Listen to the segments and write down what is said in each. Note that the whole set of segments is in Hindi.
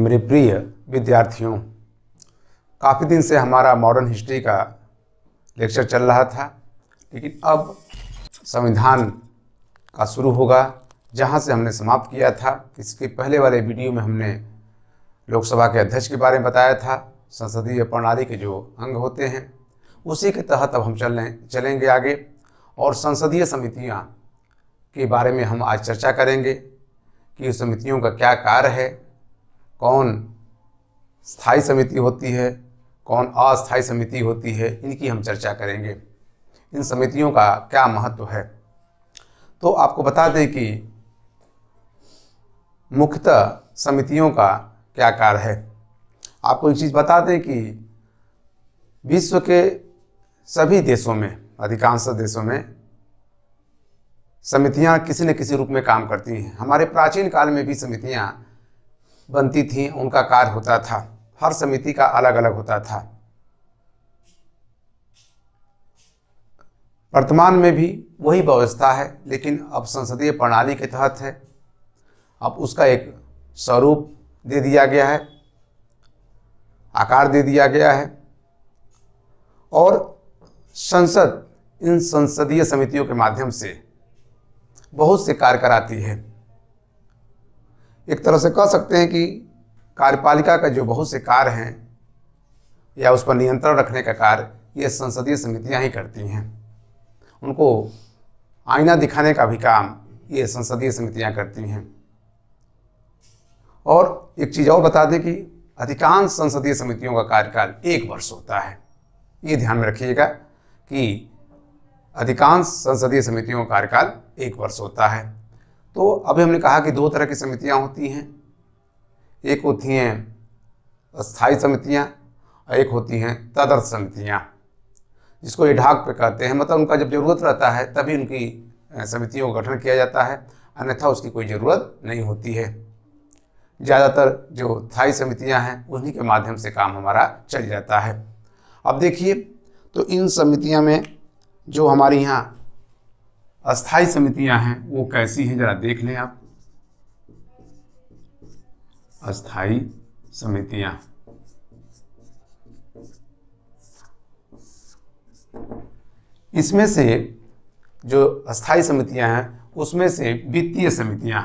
मेरे प्रिय विद्यार्थियों, काफ़ी दिन से हमारा मॉडर्न हिस्ट्री का लेक्चर चल रहा था, लेकिन अब संविधान का शुरू होगा। जहां से हमने समाप्त किया था, इसके पहले वाले वीडियो में हमने लोकसभा के अध्यक्ष के बारे में बताया था, संसदीय प्रणाली के जो अंग होते हैं उसी के तहत अब हम चलेंगे आगे। और संसदीय समितियां के बारे में हम आज चर्चा करेंगे कि उस समितियों का क्या कार्य है, कौन स्थायी समिति होती है, कौन अस्थायी समिति होती है, इनकी हम चर्चा करेंगे। इन समितियों का क्या महत्व है। तो आपको बता दें कि मुख्यतः समितियों का क्या कार्य है। आपको एक चीज़ बता दें कि विश्व के सभी देशों में, अधिकांश देशों में समितियां किसी न किसी रूप में काम करती हैं। हमारे प्राचीन काल में भी समितियां बनती थीं, उनका कार्य होता था, हर समिति का अलग अलग होता था। वर्तमान में भी वही व्यवस्था है, लेकिन अब संसदीय प्रणाली के तहत है। अब उसका एक स्वरूप दे दिया गया है, आकार दे दिया गया है, और संसद इन संसदीय समितियों के माध्यम से बहुत से कार्य कराती है। एक तरह से कह सकते हैं कि कार्यपालिका का जो बहुत से कार्य हैं या उस पर नियंत्रण रखने का कार्य ये संसदीय समितियां ही करती हैं। उनको आईना दिखाने का भी काम ये संसदीय समितियां करती हैं। और एक चीज़ और बता दें कि अधिकांश संसदीय समितियों का कार्यकाल 1 वर्ष होता है। ये ध्यान में रखिएगा कि अधिकांश संसदीय समितियों का कार्यकाल 1 वर्ष होता है। तो अभी हमने कहा कि 2 तरह की समितियां होती हैं, एक होती हैं अस्थायी समितियां और एक होती हैं तदर्थ समितियां, जिसको एडहॉक पे कहते हैं। मतलब उनका जब जरूरत रहता है तभी उनकी समितियों का गठन किया जाता है, अन्यथा उसकी कोई ज़रूरत नहीं होती है। ज़्यादातर जो स्थायी समितियां हैं उन्हीं के माध्यम से काम हमारा चल जाता है। अब देखिए, तो इन समितियां में जो हमारी यहाँ अस्थायी समितियां हैं वो कैसी हैं, जरा देख लें आप। अस्थायी समितियां, इसमें से जो अस्थायी समितियां हैं उसमें से वित्तीय समितियां,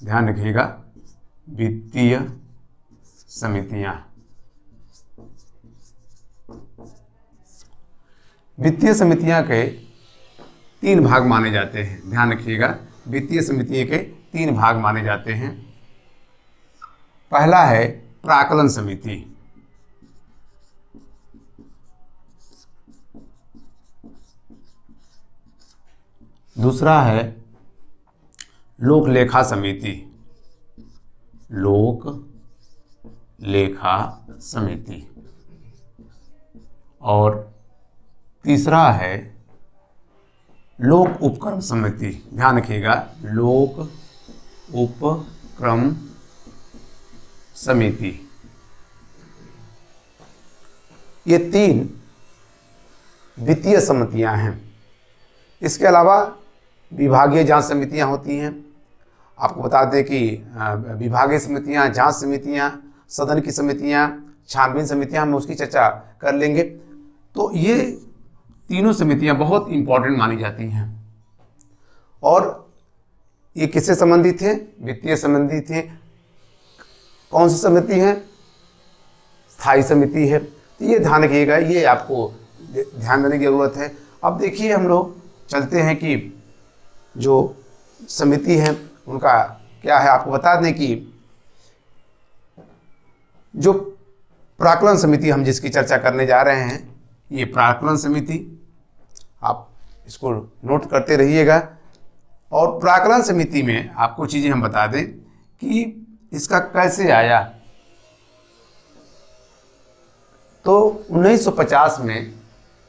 ध्यान रखिएगा, वित्तीय समितियां। वित्तीय समितियां के 3 भाग माने जाते हैं। ध्यान रखिएगा, वित्तीय समिति के 3 भाग माने जाते हैं। पहला है प्राक्कलन समिति, दूसरा है लोक लेखा समिति, लोक लेखा समिति, और तीसरा है लोक उपक्रम समिति। ध्यान रखिएगा, लोक उपक्रम समिति। ये 3 वित्तीय समितियां हैं। इसके अलावा विभागीय जांच समितियां होती हैं। आपको बता दें कि विभागीय समितियां, जांच समितियां, सदन की समितियां, छानबीन समितियां, हम उसकी चर्चा कर लेंगे। तो ये तीनों समितियां बहुत इंपॉर्टेंट मानी जाती हैं। और ये किससे संबंधित है? वित्तीय संबंधित है। कौन सी समिति है? स्थायी समिति है। तो ये ध्यान रखिएगा, ये आपको ध्यान देने की जरूरत है। अब देखिए, हम लोग चलते हैं कि जो समिति है उनका क्या है। आपको बता दें कि जो प्राक्कलन समिति हम जिसकी चर्चा करने जा रहे हैं, ये प्राक्कलन समिति, आप इसको नोट करते रहिएगा। और प्राक्कलन समिति में आपको चीज़ें हम बता दें कि इसका कैसे आया। तो 1950 में,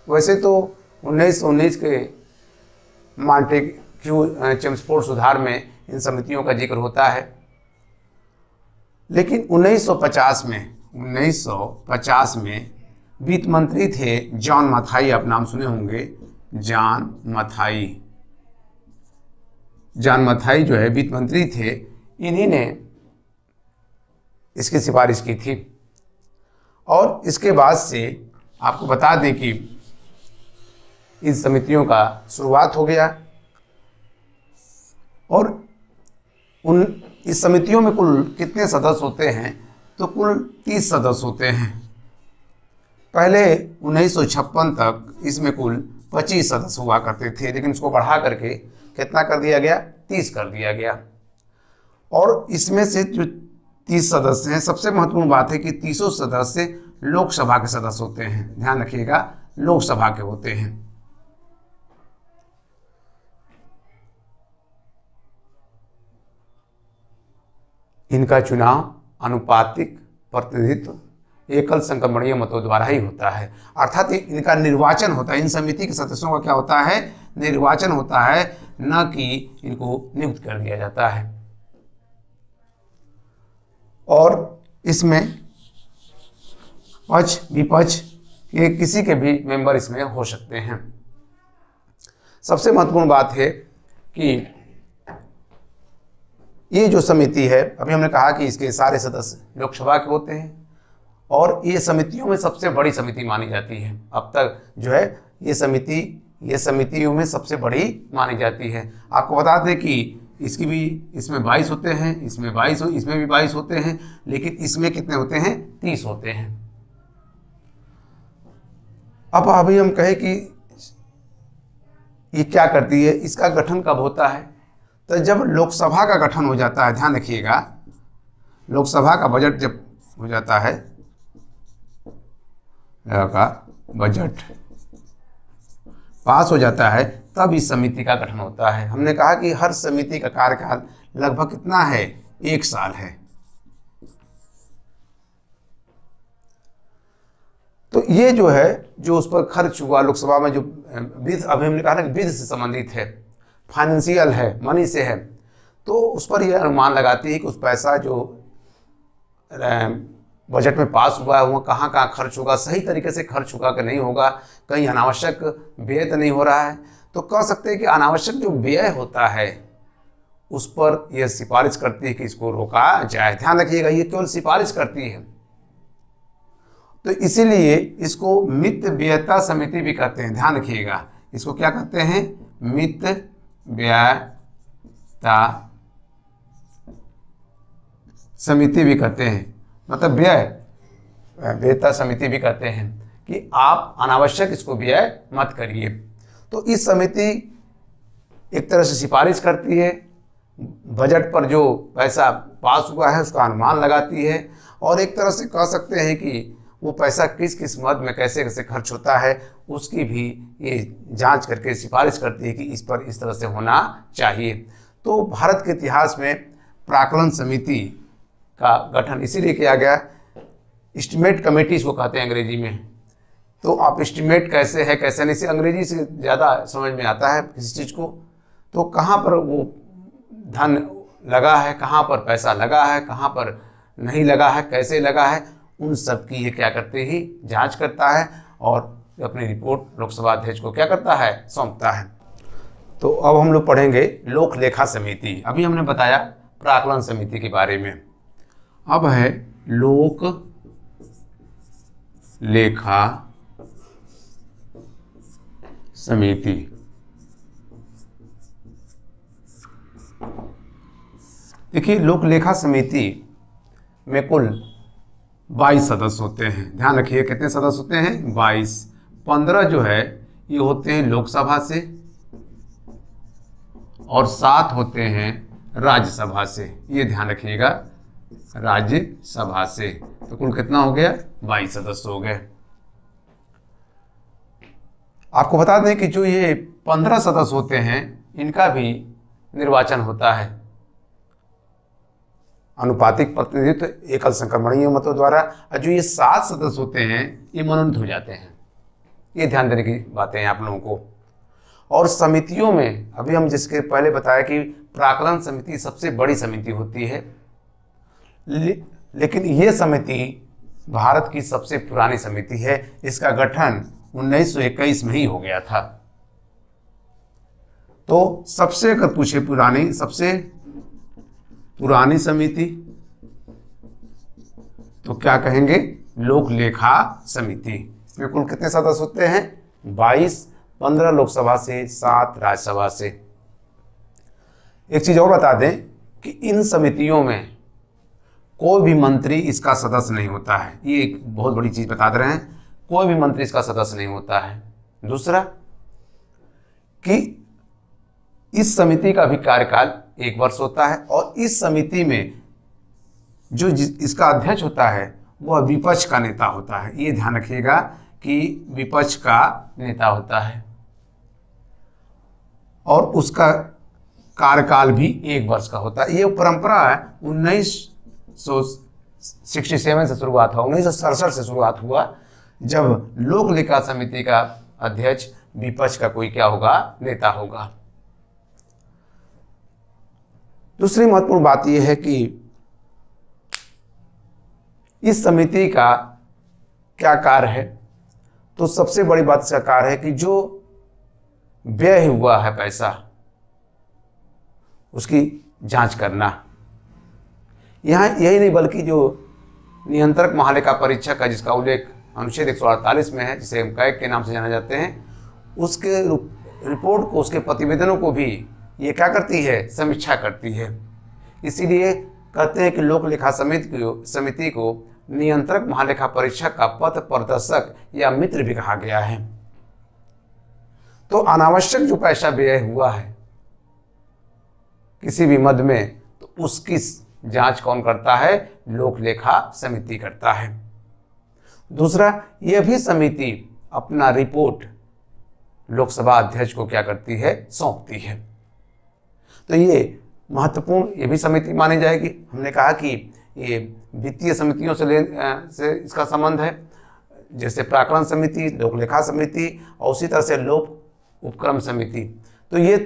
वैसे तो 1919 के मॉन्टेग्यू चेम्सफोर्ड सुधार में इन समितियों का जिक्र होता है, लेकिन 1950 में वित्त मंत्री थे जॉन मथाई। आप नाम सुने होंगे, जॉन मथाई। जॉन मथाई जो है वित्त मंत्री थे। इन्हीं ने इसकी सिफारिश की थी। और इसके बाद से आपको बता दें कि इन समितियों का शुरुआत हो गया और इस समितियों में कुल कितने सदस्य होते हैं, तो कुल 30 सदस्य होते हैं। पहले 1956 तक इसमें कुल 25 सदस्य हुआ करते थे, लेकिन इसको बढ़ा करके कितना कर दिया गया, 30 कर दिया गया। और इसमें से जो 30 सदस्य हैं, सबसे महत्वपूर्ण बात है कि 30 सदस्य लोकसभा के सदस्य होते हैं। ध्यान रखिएगा, लोकसभा के होते हैं। इनका चुनाव अनुपातिक प्रतिनिधित्व एकल संक्रमणीय मतों द्वारा ही होता है, अर्थात इनका निर्वाचन होता है। इन समिति के सदस्यों का क्या होता है, निर्वाचन होता है, न कि इनको नियुक्त कर दिया जाता है। और इसमें पक्ष विपक्ष के किसी के भी मेंबर इसमें हो सकते हैं। सबसे महत्वपूर्ण बात है कि ये जो समिति है, अभी हमने कहा कि इसके सारे सदस्य लोकसभा के होते हैं और ये समितियों में सबसे बड़ी समिति मानी जाती है। अब तक जो है ये समितियों में सबसे बड़ी मानी जाती है। आपको बता दें कि इसमें 22 होते हैं, इसमें भी 22 होते हैं, लेकिन इसमें कितने होते हैं, 30 होते हैं। अब अभी हम कहें कि ये क्या करती है, इसका गठन कब होता है, तो जब लोकसभा का गठन हो जाता है। ध्यान रखिएगा, लोकसभा का बजट जब हो जाता है, का बजट पास हो जाता है, तब इस समिति का गठन होता है। हमने कहा कि हर समिति का कार्यकाल लगभग कितना है, 1 साल है। तो ये जो है, जो उस पर खर्च हुआ लोकसभा में, जो वित्त, अभी हमने कहा ना कि वित्त से संबंधित है, फाइनेंशियल है, मनी से है, तो उस पर यह अनुमान लगाती है कि उस पैसा जो बजट में पास हुआ है वो कहाँ कहाँ खर्च होगा, सही तरीके से खर्च होगा कि नहीं होगा, कहीं अनावश्यक व्यय तो नहीं हो रहा है। तो कह सकते हैं कि अनावश्यक जो व्यय होता है उस पर यह सिफारिश करती है कि इसको रोका जाए। ध्यान रखिएगा, ये केवल सिफारिश करती है। तो इसीलिए इसको मित व्ययता समिति भी कहते हैं। ध्यान रखिएगा, इसको क्या कहते हैं, मित व्ययता समिति भी कहते हैं, मतलब व्ययता समिति भी कहते हैं कि आप अनावश्यक इसको व्यय मत करिए। तो इस समिति एक तरह से सिफारिश करती है, बजट पर जो पैसा पास हुआ है उसका अनुमान लगाती है, और एक तरह से कह सकते हैं कि वो पैसा किस किस मद में कैसे कैसे खर्च होता है उसकी भी ये जांच करके सिफारिश करती है कि इस पर इस तरह से होना चाहिए। तो भारत के इतिहास में प्राक्कलन समिति का गठन इसीलिए किया गया, एस्टिमेट कमेटी इसको कहते हैं अंग्रेजी में। तो आप एस्टिमेट कैसे है कैसे नहीं, से अंग्रेजी से ज़्यादा समझ में आता है किसी चीज़ को। तो कहाँ पर वो धन लगा है, कहाँ पर पैसा लगा है, कहाँ पर नहीं लगा है, कैसे लगा है, उन सब की ये क्या करते ही जांच करता है और अपनी रिपोर्ट लोकसभा अध्यक्ष को क्या करता है, सौंपता है। तो अब हम लोग पढ़ेंगे लोक लेखा समिति। अभी हमने बताया प्राक्कलन समिति के बारे में, अब है लोक लेखा समिति। देखिए, लोक लेखा समिति में कुल 22 सदस्य होते हैं। ध्यान रखिए, कितने सदस्य होते हैं, 22। 15 जो है ये होते हैं लोकसभा से और 7 होते हैं राज्यसभा से। ये ध्यान रखिएगा, राज्यसभा से। तो कुल कितना हो गया, 22 सदस्य हो गए। आपको बता दें कि जो ये 15 सदस्य होते हैं इनका भी निर्वाचन होता है अनुपातिक प्रतिनिधित्व एकल संक्रमणीय मतों द्वारा, और जो ये 7 सदस्य होते हैं ये मनोनीत हो जाते हैं। ये ध्यान देने की बातें हैं आप लोगों को। और समितियों में अभी हम जिसके पहले बताया कि प्राक्कलन समिति सबसे बड़ी समिति होती है, लेकिन ये समिति भारत की सबसे पुरानी समिति है। इसका गठन 1921 में ही हो गया था। तो सबसे अगर पूछे सबसे पुरानी समिति तो क्या कहेंगे, लोक लेखा समिति। इसमें कुल कितने सदस्य होते हैं, 22, 15 लोकसभा से, 7 राज्यसभा से। एक चीज और बता दें कि इन समितियों में कोई भी मंत्री इसका सदस्य नहीं होता है, ये एक बहुत बड़ी चीज बता दे रहे हैं, कोई भी मंत्री इसका सदस्य नहीं होता है। दूसरा कि इस समिति का भी कार्यकाल 1 वर्ष होता है और इस समिति में जो इसका अध्यक्ष होता है वह विपक्ष का नेता होता है। ये ध्यान रखिएगा कि विपक्ष का नेता होता है और उसका कार्यकाल भी 1 वर्ष का होता है। ये परंपरा है 1967 से शुरुआत हुआ, 1967 से शुरुआत हुआ, जब लोक लेखा समिति का अध्यक्ष विपक्ष का कोई क्या होगा, नेता होगा। दूसरी महत्वपूर्ण बात यह है कि इस समिति का क्या कार्य है, तो सबसे बड़ी बात इसका कार्य है कि जो व्यय हुआ है पैसा उसकी जांच करना। यहाँ यही नहीं बल्कि जो नियंत्रक महालेखा परीक्षक है, जिसका उल्लेख अनुच्छेद 148 में है, जिसे हम कैग के नाम से जाना जाते हैं, उसके रिपोर्ट को, उसके प्रतिवेदनों को भी ये क्या करती है, समीक्षा करती है। इसीलिए कहते हैं कि लोक लेखा समिति को नियंत्रक महालेखा परीक्षक का पथ प्रदर्शक या मित्र भी कहा गया है। तो अनावश्यक जो पैसा व्यय हुआ है किसी भी मद में, तो उसकी जांच कौन करता है, लोक लेखा समिति करता है। दूसरा, यह भी समिति अपना रिपोर्ट लोकसभा अध्यक्ष को क्या करती है, सौंपती है। तो ये महत्वपूर्ण ये भी समिति मानी जाएगी। हमने कहा कि ये वित्तीय समितियों से इसका संबंध है, जैसे प्राकलन समिति, लोक लेखा समिति और उसी तरह से लोक उपक्रम समिति। तो ये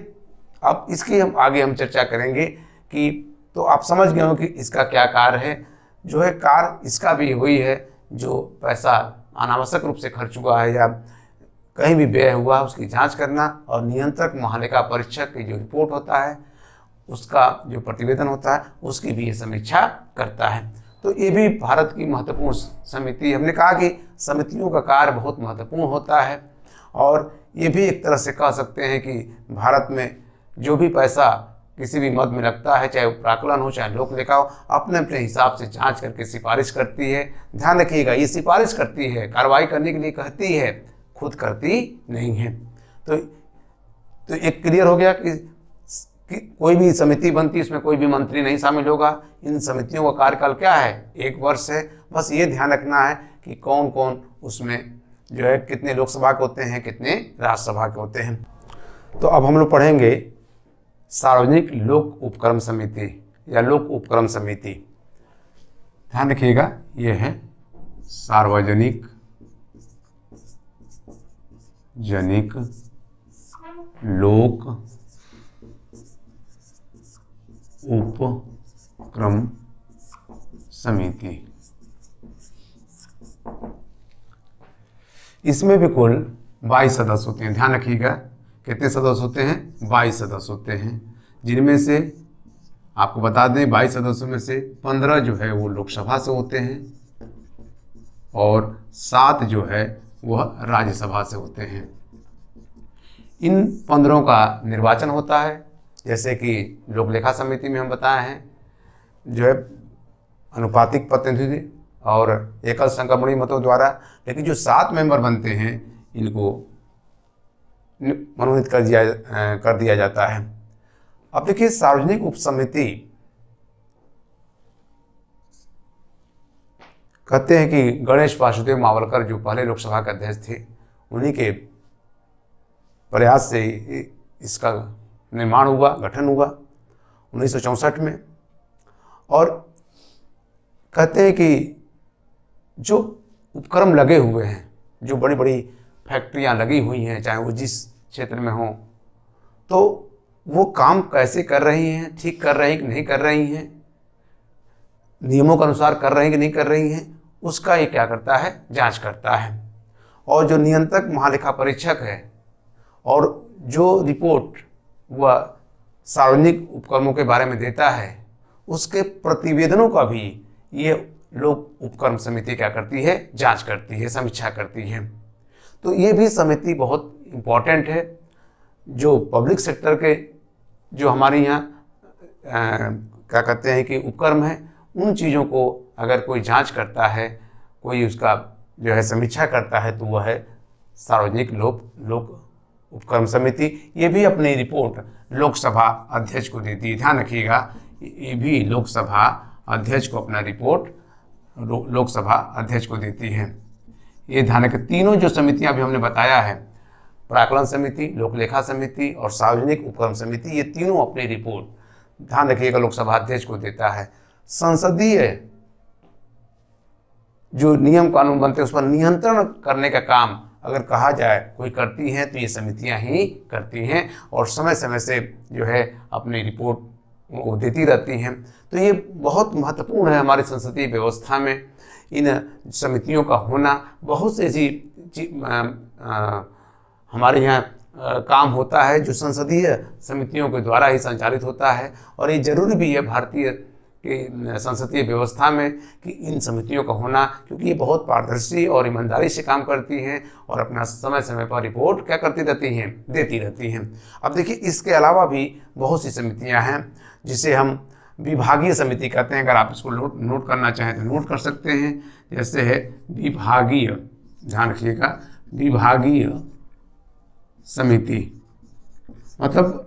अब इसकी हम आगे चर्चा करेंगे कि तो आप समझ गए हो कि इसका क्या कार्य है। जो है कार्य इसका भी वही है, जो पैसा अनावश्यक रूप से खर्च हुआ है या कहीं भी व्यय हुआ उसकी जांच करना, और नियंत्रक महालेखा परीक्षक की जो रिपोर्ट होता है उसका जो प्रतिवेदन होता है उसकी भी ये समीक्षा करता है। तो ये भी भारत की महत्वपूर्ण समिति। हमने कहा कि समितियों का कार्य बहुत महत्वपूर्ण होता है और ये भी एक तरह से कह सकते हैं कि भारत में जो भी पैसा किसी भी मद में लगता है, चाहे वो प्राकलन हो चाहे लोक लेखा हो, अपने अपने हिसाब से जांच करके सिफारिश करती है। ध्यान रखिएगा, ये सिफारिश करती है, कार्रवाई करने के लिए कहती है, खुद करती नहीं है। तो एक क्लियर हो गया कि कोई भी समिति बनती है इसमें कोई भी मंत्री नहीं शामिल होगा। इन समितियों का कार्यकाल क्या है, 1 वर्ष है। बस ये ध्यान रखना है कि कौन कौन उसमें जो है कितने लोकसभा के होते हैं, कितने राज्यसभा के होते हैं। तो अब हम लोग पढ़ेंगे सार्वजनिक लोक उपक्रम समिति या लोक उपक्रम समिति। ध्यान रखिएगा, ये है सार्वजनिक लोक उपक्रम समिति। इसमें भी कुल 22 सदस्य होते हैं। ध्यान रखिएगा, कितने सदस्य होते हैं, 22 सदस्य होते हैं, जिनमें से आपको बता दें 22 सदस्यों में से 15 जो है वो लोकसभा से होते हैं और 7 जो है वह राज्यसभा से होते हैं। इन 15 का निर्वाचन होता है, जैसे कि लोक लेखा समिति में हम बताए हैं, जो है अनुपातिक प्रतिनिधि और एकल संक्रमणीय मतों द्वारा। लेकिन जो 7 मेंबर बनते हैं इनको मनोनीत कर दिया जाता है। अब देखिए, सार्वजनिक उप समिति कहते हैं कि गणेश वासुदेव मावलकर जो पहले लोकसभा के अध्यक्ष थे, उन्हीं के प्रयास से इसका निर्माण हुआ, गठन हुआ 1964 में। और कहते हैं कि जो उपक्रम लगे हुए हैं, जो बड़ी बड़ी फैक्ट्रियां लगी हुई हैं, चाहे वो जिस क्षेत्र में हो, तो वो काम कैसे कर रही हैं, ठीक कर रही कि नहीं कर रही हैं, नियमों के अनुसार कर रही कि नहीं कर रही हैं, उसका ये क्या करता है, जांच करता है। और जो नियंत्रक महालेखा परीक्षक है और जो रिपोर्ट वह सार्वजनिक उपक्रमों के बारे में देता है, उसके प्रतिवेदनों का भी ये लोक उपक्रम समिति क्या करती है, जांच करती है, समीक्षा करती है। तो ये भी समिति बहुत इम्पॉर्टेंट है। जो पब्लिक सेक्टर के जो हमारे यहाँ क्या कहते हैं कि उपक्रम है, उन चीज़ों को अगर कोई जांच करता है, कोई उसका जो है समीक्षा करता है, तो वह है सार्वजनिक लोक उपक्रम समिति। ये भी अपनी रिपोर्ट लोकसभा अध्यक्ष को देती है। ध्यान रखिएगा, ये भी लोकसभा अध्यक्ष को अपना रिपोर्ट लोकसभा अध्यक्ष को देती है। ये ध्यान रखें, तीनों जो समितियां भी हमने बताया है, प्राक्कलन समिति, लोकलेखा समिति और सार्वजनिक उपक्रम समिति, ये तीनों अपनी रिपोर्ट ध्यान रखिएगा लोकसभा अध्यक्ष को देता है। संसदीय जो नियम कानून बनते हैं उस पर नियंत्रण करने का काम अगर कहा जाए कोई करती हैं तो ये समितियां ही करती हैं, और समय समय से जो है अपनी रिपोर्ट वो देती रहती हैं। तो ये बहुत महत्वपूर्ण है हमारी संसदीय व्यवस्था में इन समितियों का होना। बहुत से ऐसी हमारे यहाँ काम होता है जो संसदीय समितियों के द्वारा ही संचालित होता है, और ये जरूरी भी है भारतीय की संसदीय व्यवस्था में कि इन समितियों का होना, क्योंकि ये बहुत पारदर्शी और ईमानदारी से काम करती हैं और अपना समय समय पर रिपोर्ट क्या करती रहती हैं, देती रहती हैं। अब देखिए, इसके अलावा भी बहुत सी समितियां हैं जिसे हम विभागीय समिति कहते हैं। अगर आप इसको नोट करना चाहें तो नोट कर सकते हैं। जैसे है विभागीय, ध्यान रखिएगा, विभागीय समिति मतलब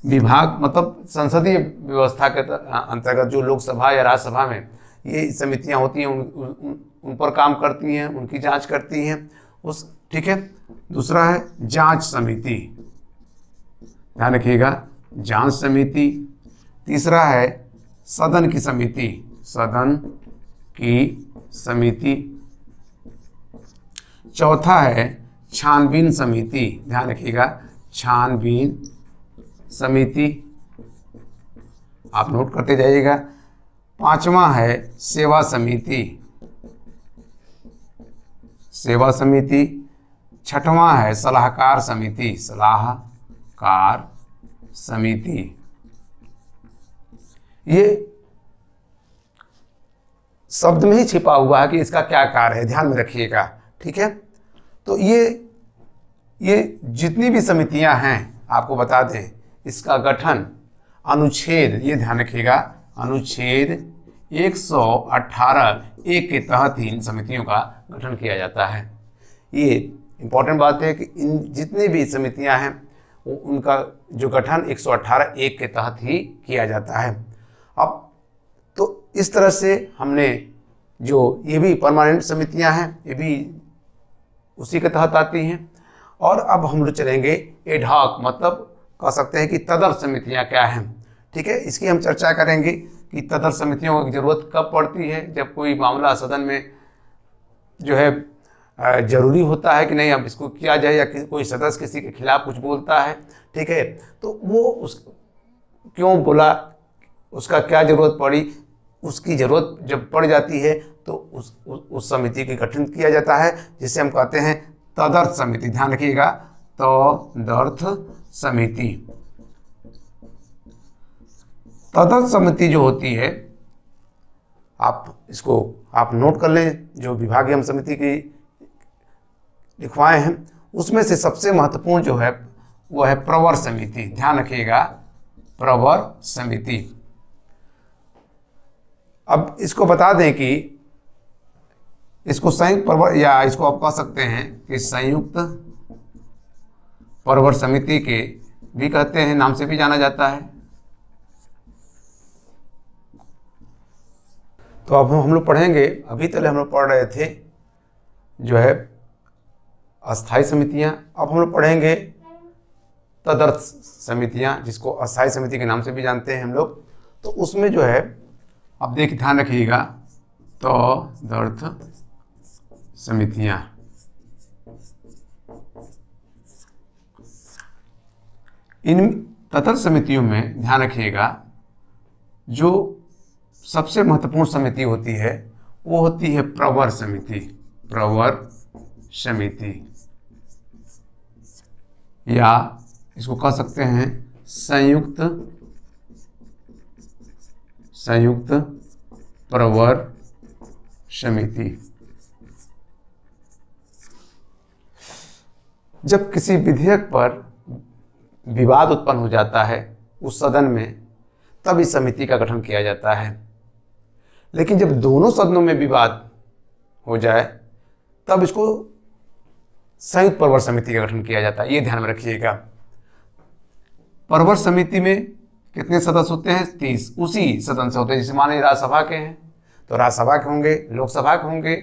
विभाग मतलब संसदीय व्यवस्था के अंतर्गत जो लोकसभा या राज्यसभा में ये समितियां होती हैं उन पर काम करती हैं, उनकी जांच करती हैं उस, ठीक है। दूसरा है जांच समिति, ध्यान रखिएगा, जांच समिति। तीसरा है सदन की समिति, सदन की समिति। चौथा है छानबीन समिति, ध्यान रखिएगा, छानबीन समिति, आप नोट करते जाइएगा। पांचवा है सेवा समिति, सेवा समिति। छठवां है सलाहकार समिति, सलाहकार समिति। ये शब्द में ही छिपा हुआ है कि इसका क्या कार्य है, ध्यान में रखिएगा, ठीक है। तो ये जितनी भी समितियां हैं आपको बता दें, इसका गठन अनुच्छेद, ये ध्यान रखिएगा, अनुच्छेद 118(1) के तहत ही इन समितियों का गठन किया जाता है। ये इंपॉर्टेंट बात है कि इन जितनी भी समितियां हैं उनका जो गठन 118(1) के तहत ही किया जाता है। अब तो इस तरह से हमने जो ये भी परमानेंट समितियां हैं, ये भी उसी के तहत आती हैं। और अब हम लोग चलेंगे एडहॉक, मतलब कह सकते हैं कि तदर्थ समितियां क्या हैं, ठीक है। इसकी हम चर्चा करेंगे कि तदर्थ समितियों की जरूरत कब पड़ती है, जब कोई मामला सदन में जो है जरूरी होता है कि नहीं अब इसको किया जाए, या कोई सदस्य किसी के खिलाफ कुछ बोलता है, ठीक है, तो वो उस क्यों बोला, उसका क्या जरूरत पड़ी, उसकी जरूरत जब पड़ जाती है तो उस समिति की गठन किया जाता है, जिसे हम कहते हैं तदर्थ समिति। ध्यान रखिएगा, तदर्थ समिति। तदर्थ समिति जो होती है, आप इसको आप नोट कर लें, जो विभागीय हम समिति की लिखवाए हैं उसमें से सबसे महत्वपूर्ण जो है वो है प्रवर समिति। ध्यान रखिएगा, प्रवर समिति। अब इसको बता दें कि इसको संयुक्त प्रवर, या इसको आप कह सकते हैं कि संयुक्त प्रवर समिति के भी कहते हैं, नाम से भी जाना जाता है। तो अब हम लोग पढ़ेंगे, अभी तक हम लोग पढ़ रहे थे जो है अस्थायी समितियां, अब हम लोग पढ़ेंगे तदर्थ समितियां, जिसको अस्थायी समिति के नाम से भी जानते हैं हम लोग। तो उसमें जो है अब देखिए, ध्यान रखिएगा, तदर्थ समितियां, इन तदर्थ समितियों में ध्यान रखिएगा जो सबसे महत्वपूर्ण समिति होती है वो होती है प्रवर समिति, प्रवर समिति, या इसको कह सकते हैं संयुक्त प्रवर समिति। जब किसी विधेयक पर विवाद उत्पन्न हो जाता है उस सदन में, तब इस समिति का गठन किया जाता है। लेकिन जब दोनों सदनों में विवाद हो जाए तब इसको संयुक्त प्रवर समिति का गठन किया जाता है। ये ध्यान में रखिएगा। प्रवर समिति में कितने सदस्य होते हैं? 30। उसी सदन से होते हैं। जैसे मानिए राज्यसभा के हैं तो राज्यसभा के होंगे, लोकसभा के होंगे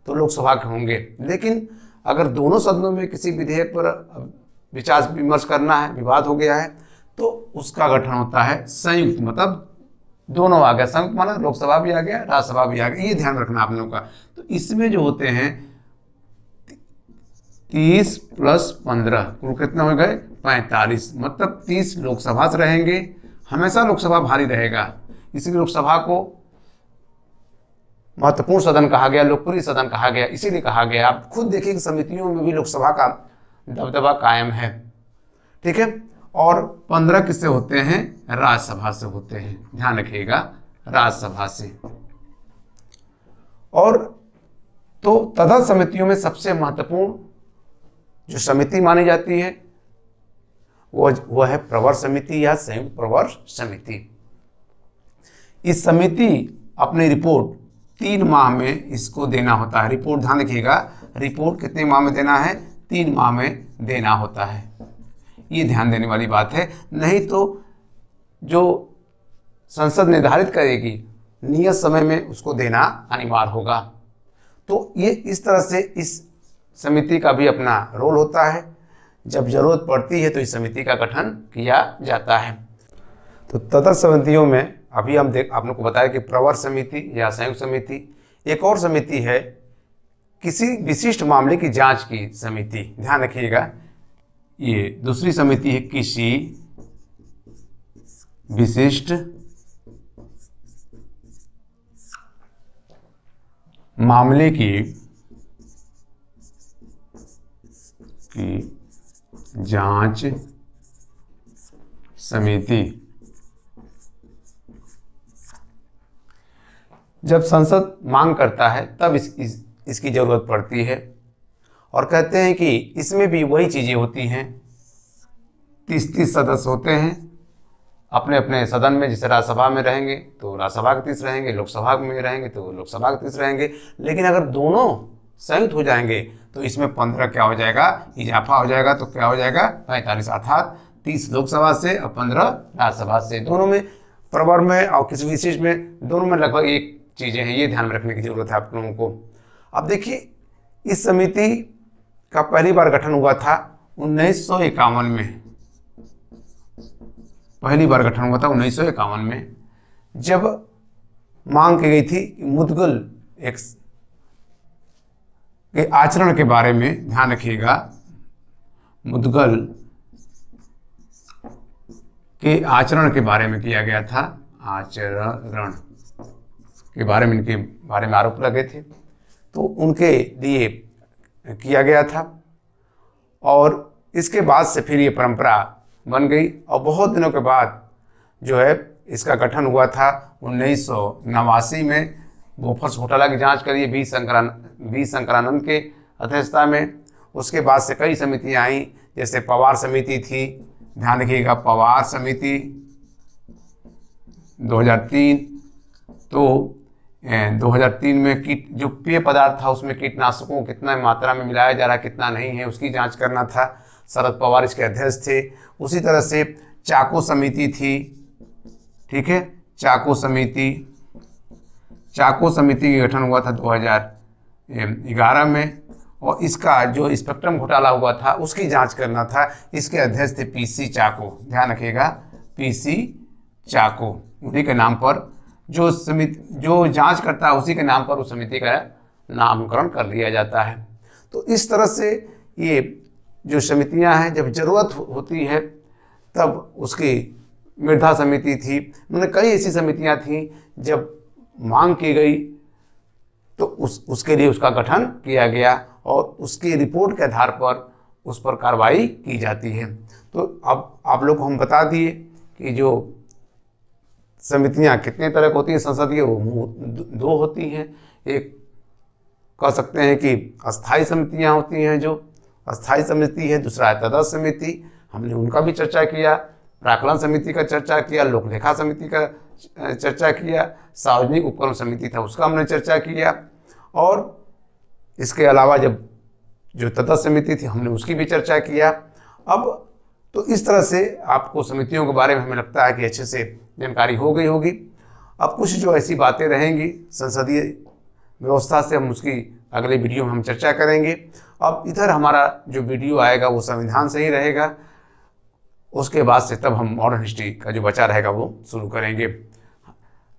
तो लोकसभा के होंगे। लेकिन अगर दोनों सदनों में किसी विधेयक पर विचार विमर्श करना है, विवाद हो गया है, तो उसका गठन होता है संयुक्त, मतलब दोनों आ गया। संयुक्त माना लोकसभा भी आ गया, राज्यसभा भी आ गया। ये ध्यान रखना आप लोगों का। तो इसमें जो होते हैं 30 + 15 कुल कितना हो गए? 45। मतलब 30 लोकसभा से रहेंगे। हमेशा लोकसभा भारी रहेगा, इसलिए लोकसभा को महत्वपूर्ण सदन कहा गया, लोकप्रिय सदन कहा गया। इसीलिए कहा गया। आप खुद देखिए कि समितियों में भी लोकसभा का दबदबा कायम है। ठीक है। और 15 किससे होते हैं? राज्यसभा से होते हैं। ध्यान रखिएगा, राज्यसभा से। और तो तदर्थ समितियों में सबसे महत्वपूर्ण जो समिति मानी जाती है वह है प्रवर समिति या संयुक्त प्रवर समिति। इस समिति अपनी रिपोर्ट 3 माह में इसको देना होता है। रिपोर्ट ध्यान रखिएगा, रिपोर्ट कितने माह में देना है? 3 माह में देना होता है। ये ध्यान देने वाली बात है। नहीं तो जो संसद निर्धारित करेगी नियत समय में उसको देना अनिवार्य होगा। तो ये इस तरह से इस समिति का भी अपना रोल होता है। जब जरूरत पड़ती है तो इस समिति का गठन किया जाता है। तो तदर्थ समितियों में अभी हम आप लोग को बताया कि प्रवर समिति या संयुक्त समिति। एक और समिति है किसी विशिष्ट मामले की जांच की समिति। ध्यान रखिएगा, ये दूसरी समिति है किसी विशिष्ट मामले की जांच समिति। जब संसद मांग करता है तब इसकी जरूरत पड़ती है। और कहते हैं कि इसमें भी वही चीजें होती हैं। 30 सदस्य होते हैं अपने अपने सदन में। जैसे राज्यसभा में रहेंगे तो राज्यसभा के 30 रहेंगे, लोकसभा में रहेंगे तो लोकसभा के 30 रहेंगे। लेकिन अगर दोनों संयुक्त हो जाएंगे तो इसमें 15 क्या हो जाएगा? इजाफा हो जाएगा। तो क्या हो जाएगा? 45। अर्थात 30 लोकसभा से और 15 राज्यसभा से। दोनों में, प्रवर में और किसी विशेष में, दोनों में लगभग एक चीजें हैं। ये ध्यान में रखने की जरूरत है आप लोगों को। अब देखिए, इस समिति का पहली बार गठन हुआ था 1951 में। पहली बार गठन हुआ था 1951 में, जब मांग की गई थी मुद्गल एक्ट के आचरण के बारे में। ध्यान रखिएगा, मुद्गल के आचरण के बारे में किया गया था। आचरण के बारे में, इनके बारे में आरोप लगे थे तो उनके लिए किया गया था। और इसके बाद से फिर ये परंपरा बन गई। और बहुत दिनों के बाद जो है इसका गठन हुआ था 1989 में। बोफर्स घोटाला की जांच करिए वी शंकरानंद के अध्यक्षता में। उसके बाद से कई समितियां आई, जैसे पवार समिति थी। ध्यान रखिएगा, पवार समिति 2003। तो 2003 में जो पेय पदार्थ था उसमें कीटनाशकों को कितना मात्रा में मिलाया जा रहा है, कितना नहीं है, उसकी जांच करना था। शरद पवार इसके अध्यक्ष थे। उसी तरह से चाको समिति थी। ठीक है, चाको समिति का गठन हुआ था 2011 में। और इसका जो स्पेक्ट्रम घोटाला हुआ था उसकी जांच करना था। इसके अध्यक्ष थे पीसी चाको। ध्यान रखिएगा, पीसी चाको। उन्हीं के नाम पर जो जांच करता है उसी के नाम पर उस समिति का नामकरण कर दिया जाता है। तो इस तरह से ये जो समितियां हैं, जब जरूरत होती है तब उसकी मृदा समिति थी। उन्होंने कई ऐसी समितियां थी जब मांग की गई तो उसके लिए उसका गठन किया गया और उसकी रिपोर्ट के आधार पर उस पर कार्रवाई की जाती है। तो अब आप लोग को हम बता दिए कि जो समितियां कितने तरह की होती हैं संसदीय, वो 2 होती हैं। एक कह सकते हैं कि अस्थायी समितियां होती हैं, जो अस्थायी समिति है, दूसरा है तटस्थ समिति, हमने उनका भी चर्चा किया, प्राक्कलन समिति का चर्चा किया, लोक लेखा समिति का चर्चा किया, सार्वजनिक उपक्रम समिति था उसका हमने चर्चा किया, और इसके अलावा जब जो तटस्थ समिति थी हमने उसकी भी चर्चा किया। अब तो इस तरह से आपको समितियों के बारे में हमें लगता है कि अच्छे से जानकारी हो गई होगी। अब कुछ जो ऐसी बातें रहेंगी संसदीय व्यवस्था से, हम उसकी अगले वीडियो में हम चर्चा करेंगे। अब इधर हमारा जो वीडियो आएगा वो संविधान से ही रहेगा, उसके बाद से तब हम मॉडर्न हिस्ट्री का जो बचा रहेगा वो शुरू करेंगे।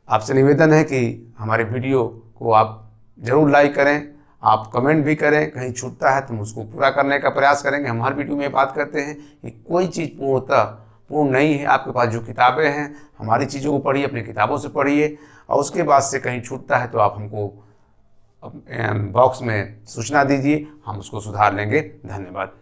आपसे निवेदन है कि हमारे वीडियो को आप जरूर लाइक करें, आप कमेंट भी करें, कहीं छूटता है तो हम उसको पूरा करने का प्रयास करेंगे। हम हर वीडियो में बात करते हैं कि कोई चीज़ पूर्ण नहीं है। आपके पास जो किताबें हैं हमारी चीज़ों को पढ़िए, अपनी किताबों से पढ़िए, और उसके बाद से कहीं छूटता है तो आप हमको बॉक्स में सूचना दीजिए, हम उसको सुधार लेंगे। धन्यवाद।